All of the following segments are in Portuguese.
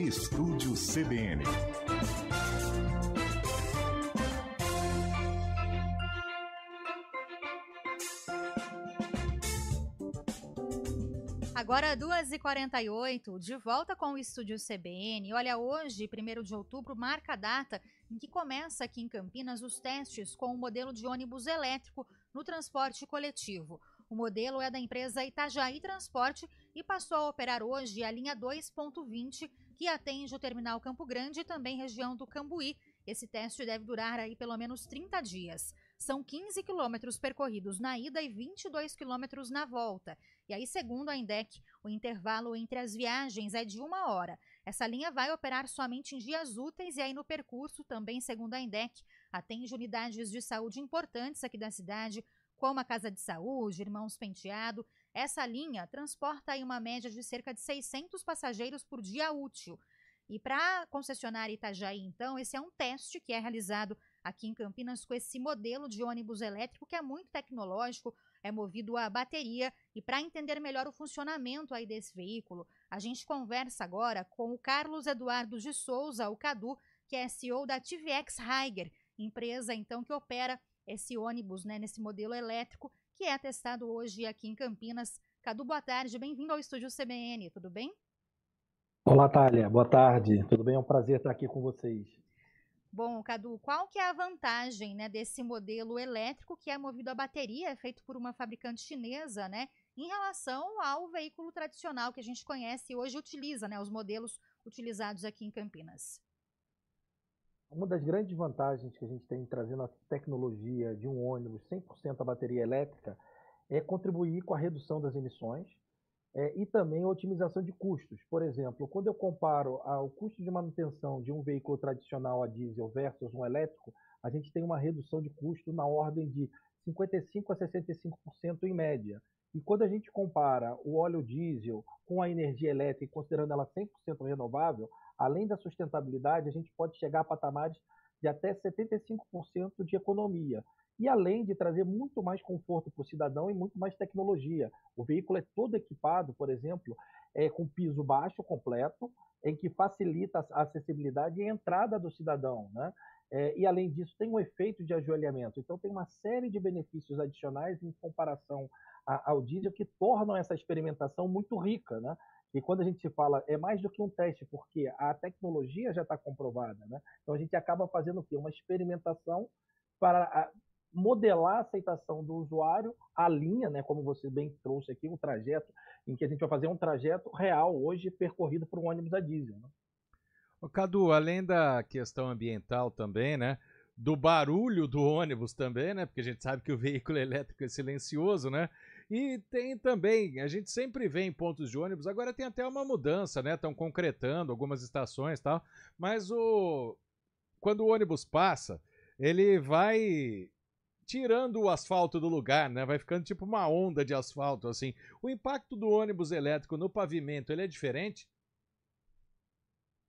Estúdio CBN. Agora 2h48, de volta com o Estúdio CBN. Olha, hoje, 1º de outubro, marca a data em que começa aqui em Campinas os testes com o modelo de ônibus elétrico no transporte coletivo. O modelo é da empresa Itajaí Transporte e passou a operar hoje a linha 2.20, que atende o terminal Campo Grande e também região do Cambuí. Esse teste deve durar aí pelo menos 30 dias. São 15 quilômetros percorridos na ida e 22 quilômetros na volta. E aí, segundo a INDEC, o intervalo entre as viagens é de 1 hora. Essa linha vai operar somente em dias úteis e aí no percurso, também segundo a INDEC, atende unidades de saúde importantes aqui da cidade, como a Casa de Saúde, Irmãos Penteado. Essa linha transporta aí uma média de cerca de 600 passageiros por dia útil. E para a concessionária Itajaí, então, esse é um teste que é realizado aqui em Campinas com esse modelo de ônibus elétrico que é muito tecnológico, é movido a bateria. E para entender melhor o funcionamento aí desse veículo, a gente conversa agora com o Carlos Eduardo de Souza, o Cadu, que é CEO da TVX Higer, empresa então que opera esse ônibus, né, nesse modelo elétrico que é testado hoje aqui em Campinas. Cadu, boa tarde, bem-vindo ao Estúdio CBN, tudo bem? Olá, Thalia, boa tarde, tudo bem? É um prazer estar aqui com vocês. Bom, Cadu, qual que é a vantagem, né, desse modelo elétrico que é movido a bateria, é feito por uma fabricante chinesa, né, em relação ao veículo tradicional que a gente conhece e hoje utiliza, né, os modelos utilizados aqui em Campinas? Uma das grandes vantagens que a gente tem trazendo a tecnologia de um ônibus 100% a bateria elétrica é contribuir com a redução das emissões e também a otimização de custos. Por exemplo, quando eu comparo o custo de manutenção de um veículo tradicional a diesel versus um elétrico, a gente tem uma redução de custo na ordem de 55% a 65% em média. E quando a gente compara o óleo diesel com a energia elétrica, considerando ela 100% renovável, além da sustentabilidade, a gente pode chegar a patamares de até 75% de economia. E além de trazer muito mais conforto para o cidadão e muito mais tecnologia. O veículo é todo equipado, por exemplo, com piso baixo completo, em que facilita a acessibilidade e a entrada do cidadão, né? E além disso, tem um efeito de ajoelhamento. Então, tem uma série de benefícios adicionais em comparação ao diesel que tornam essa experimentação muito rica, né? E quando a gente fala, é mais do que um teste, porque a tecnologia já está comprovada, né? Então, a gente acaba fazendo o quê? Uma experimentação para modelar a aceitação do usuário, a linha, né, como você bem trouxe aqui, um trajeto em que a gente vai fazer um trajeto real hoje percorrido por um ônibus a diesel, né? Ô, Cadu, além da questão ambiental também, né, do barulho do ônibus também, né, porque a gente sabe que o veículo elétrico é silencioso, né, e tem também, a gente sempre vê em pontos de ônibus, agora tem até uma mudança, né, estão concretando algumas estações e tal, mas quando o ônibus passa, ele vai tirando o asfalto do lugar, né? Vai ficando tipo uma onda de asfalto, assim. O impacto do ônibus elétrico no pavimento, ele é diferente?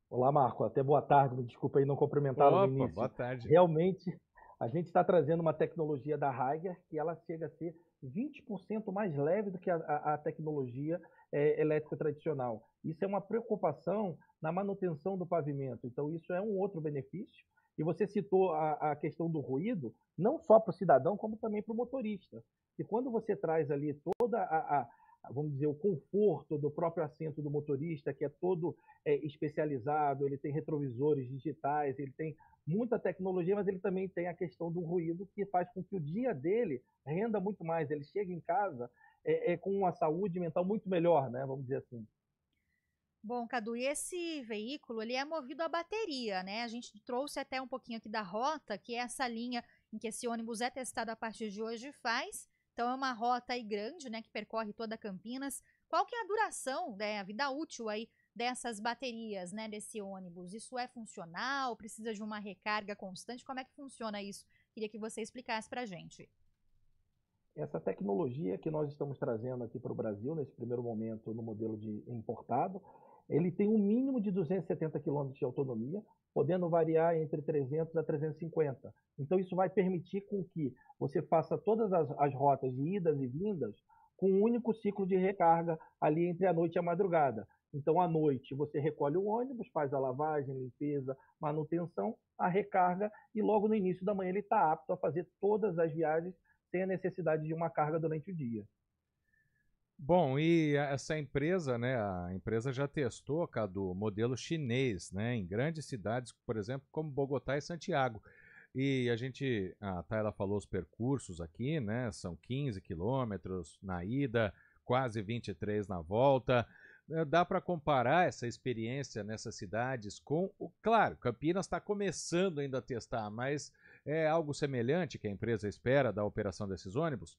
Olá, Marco. Até boa tarde. Me desculpa aí não cumprimentá-lo no início. Boa tarde. Realmente, a gente está trazendo uma tecnologia da Higer que ela chega a ser 20% mais leve do que a tecnologia elétrica tradicional. Isso é uma preocupação na manutenção do pavimento. Então, isso é um outro benefício. E você citou a questão do ruído, não só para o cidadão, como também para o motorista. E quando você traz ali toda vamos dizer, o conforto do próprio assento do motorista, que é todo especializado, ele tem retrovisores digitais, ele tem muita tecnologia, mas ele também tem a questão do ruído, que faz com que o dia dele renda muito mais. Ele chega em casa com uma saúde mental muito melhor, né? Vamos dizer assim. Bom, Cadu, e esse veículo, ele é movido a bateria, né? A gente trouxe até um pouquinho aqui da rota, que é essa linha em que esse ônibus é testado a partir de hoje faz. Então, é uma rota aí grande, né, que percorre toda Campinas. Qual que é a duração, né, a vida útil aí dessas baterias, né, desse ônibus? Isso é funcional? Precisa de uma recarga constante? Como é que funciona isso? Queria que você explicasse pra gente. Essa tecnologia que nós estamos trazendo aqui para o Brasil, nesse primeiro momento, no modelo de importado, ele tem um mínimo de 270 km de autonomia, podendo variar entre 300 a 350. Então, isso vai permitir com que você faça todas as rotas de idas e vindas com um único ciclo de recarga ali entre a noite e a madrugada. Então, à noite, você recolhe o ônibus, faz a lavagem, limpeza, manutenção, a recarga, e logo no início da manhã ele está apto a fazer todas as viagens sem a necessidade de uma carga durante o dia. Bom, e essa empresa, né, a empresa já testou, Cadu, o modelo chinês, né, em grandes cidades, por exemplo, como Bogotá e Santiago. E a Tayla falou os percursos aqui, né, são 15 quilômetros na ida, quase 23 na volta. Dá para comparar essa experiência nessas cidades Claro, Campinas está começando ainda a testar, mas é algo semelhante que a empresa espera da operação desse ônibus?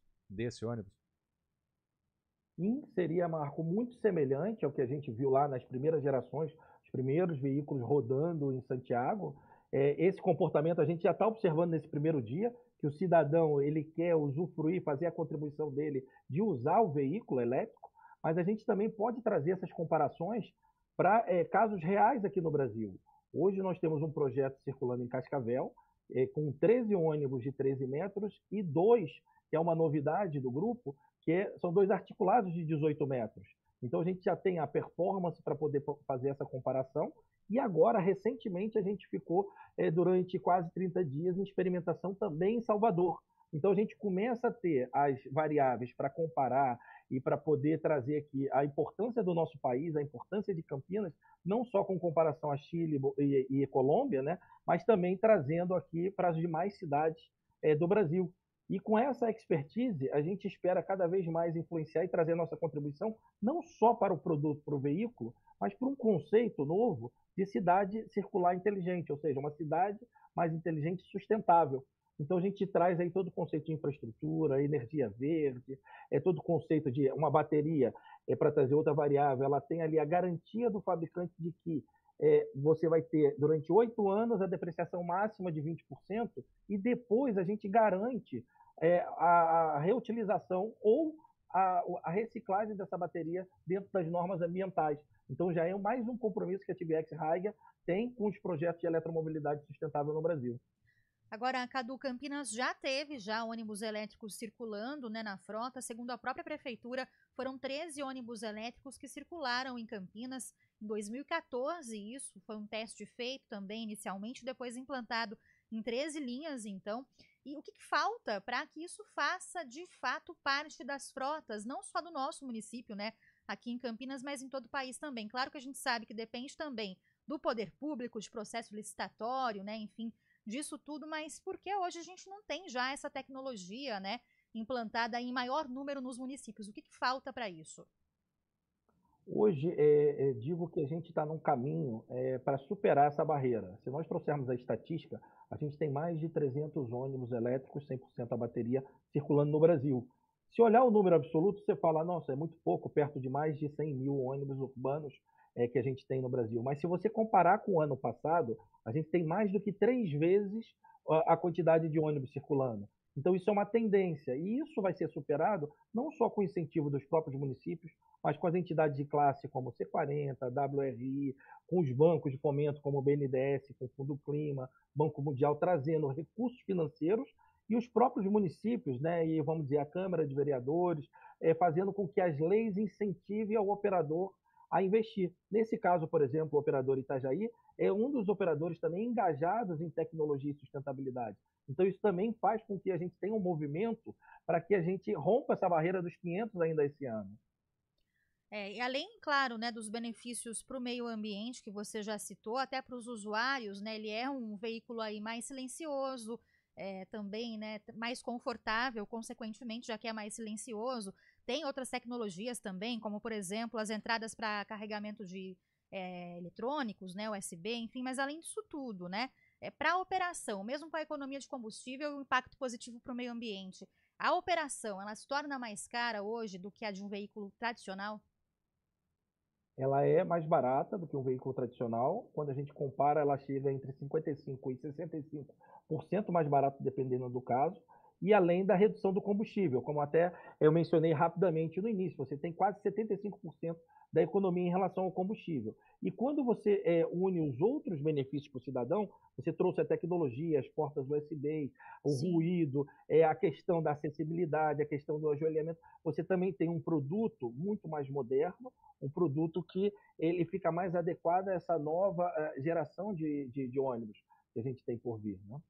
Sim, seria, Marco, muito semelhante ao que a gente viu lá nas primeiras gerações, os primeiros veículos rodando em Santiago. Esse comportamento a gente já está observando nesse primeiro dia, que o cidadão ele quer usufruir, fazer a contribuição dele de usar o veículo elétrico, mas a gente também pode trazer essas comparações para casos reais aqui no Brasil. Hoje nós temos um projeto circulando em Cascavel, com 13 ônibus de 13 metros e 2, que é uma novidade do grupo, são 2 articulados de 18 metros. Então a gente já tem a performance para poder fazer essa comparação. E agora, recentemente, a gente ficou durante quase 30 dias em experimentação também em Salvador. Então a gente começa a ter as variáveis para comparar e para poder trazer aqui a importância do nosso país, a importância de Campinas, não só com comparação a Chile e Colômbia, né, mas também trazendo aqui para as demais cidades do Brasil. E com essa expertise, a gente espera cada vez mais influenciar e trazer nossa contribuição, não só para o produto, para o veículo, mas para um conceito novo de cidade circular inteligente, ou seja, uma cidade mais inteligente e sustentável. Então a gente traz aí todo o conceito de infraestrutura, energia verde, todo o conceito de uma bateria, para trazer outra variável, ela tem ali a garantia do fabricante de que você vai ter, durante 8 anos, a depreciação máxima de 20%, e depois a gente garante a reutilização ou a reciclagem dessa bateria dentro das normas ambientais. Então já é mais um compromisso que a TBX Raiga tem com os projetos de eletromobilidade sustentável no Brasil. Agora, a Cadu, Campinas já teve ônibus elétricos circulando, né, na frota. Segundo a própria prefeitura, foram 13 ônibus elétricos que circularam em Campinas em 2014. Isso foi um teste feito também inicialmente, depois implantado em 13 linhas, então. E o que falta para que isso faça, de fato, parte das frotas, não só do nosso município, né, aqui em Campinas, mas em todo o país também? Claro que a gente sabe que depende também do poder público, de processo licitatório, né, enfim, disso tudo, mas por que hoje a gente não tem já essa tecnologia, né, implantada em maior número nos municípios? O que falta para isso? Hoje, digo que a gente está num caminho para superar essa barreira. Se nós trouxermos a estatística, a gente tem mais de 300 ônibus elétricos, 100% a bateria, circulando no Brasil. Se olhar o número absoluto, você fala, nossa, é muito pouco, perto de mais de 100 mil ônibus urbanos que a gente tem no Brasil. Mas se você comparar com o ano passado, a gente tem mais do que 3 vezes a quantidade de ônibus circulando. Então isso é uma tendência, e isso vai ser superado não só com o incentivo dos próprios municípios, mas com as entidades de classe como o C40, WRI, com os bancos de fomento como o BNDES, com o Fundo Clima, Banco Mundial, trazendo recursos financeiros, e os próprios municípios, né, e vamos dizer, a Câmara de Vereadores, fazendo com que as leis incentivem ao operador a investir. Nesse caso, por exemplo, o operador Itajaí é um dos operadores também engajados em tecnologia e sustentabilidade. Então isso também faz com que a gente tenha um movimento para que a gente rompa essa barreira dos 500 ainda esse ano. E além, claro, né, dos benefícios para o meio ambiente que você já citou, até para os usuários, né, ele é um veículo aí mais silencioso, também, né, mais confortável, consequentemente, já que é mais silencioso. Tem outras tecnologias também, como, por exemplo, as entradas para carregamento de eletrônicos, né, USB, enfim, mas além disso tudo, né, para a operação, mesmo com a economia de combustível e o impacto positivo para o meio ambiente, a operação, ela se torna mais cara hoje do que a de um veículo tradicional? Ela é mais barata do que um veículo tradicional. Quando a gente compara, ela chega entre 55% e 65% mais barato, dependendo do caso. e além da redução do combustível, como até eu mencionei rapidamente no início, você tem quase 75% da economia em relação ao combustível. E quando você une os outros benefícios para o cidadão, você trouxe a tecnologia, as portas USB, o ruído, a questão da acessibilidade, a questão do ajoelhamento, você também tem um produto muito mais moderno, um produto que ele fica mais adequado a essa nova geração de ônibus que a gente tem por vir, né?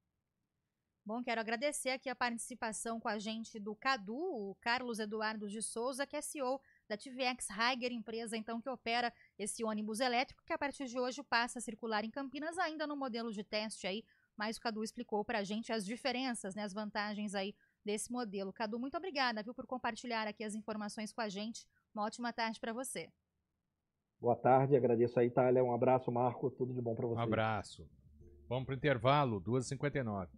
Bom, quero agradecer aqui a participação com a gente do Cadu, o Carlos Eduardo de Souza, que é CEO da TVX Higer, empresa então que opera esse ônibus elétrico, que a partir de hoje passa a circular em Campinas, ainda no modelo de teste aí, mas o Cadu explicou para a gente as diferenças, né, as vantagens aí desse modelo. Cadu, muito obrigada, viu, por compartilhar aqui as informações com a gente. Uma ótima tarde para você. Boa tarde, agradeço a Itália, um abraço, Marco, tudo de bom para você. Um abraço. Vamos para o intervalo, 2h59.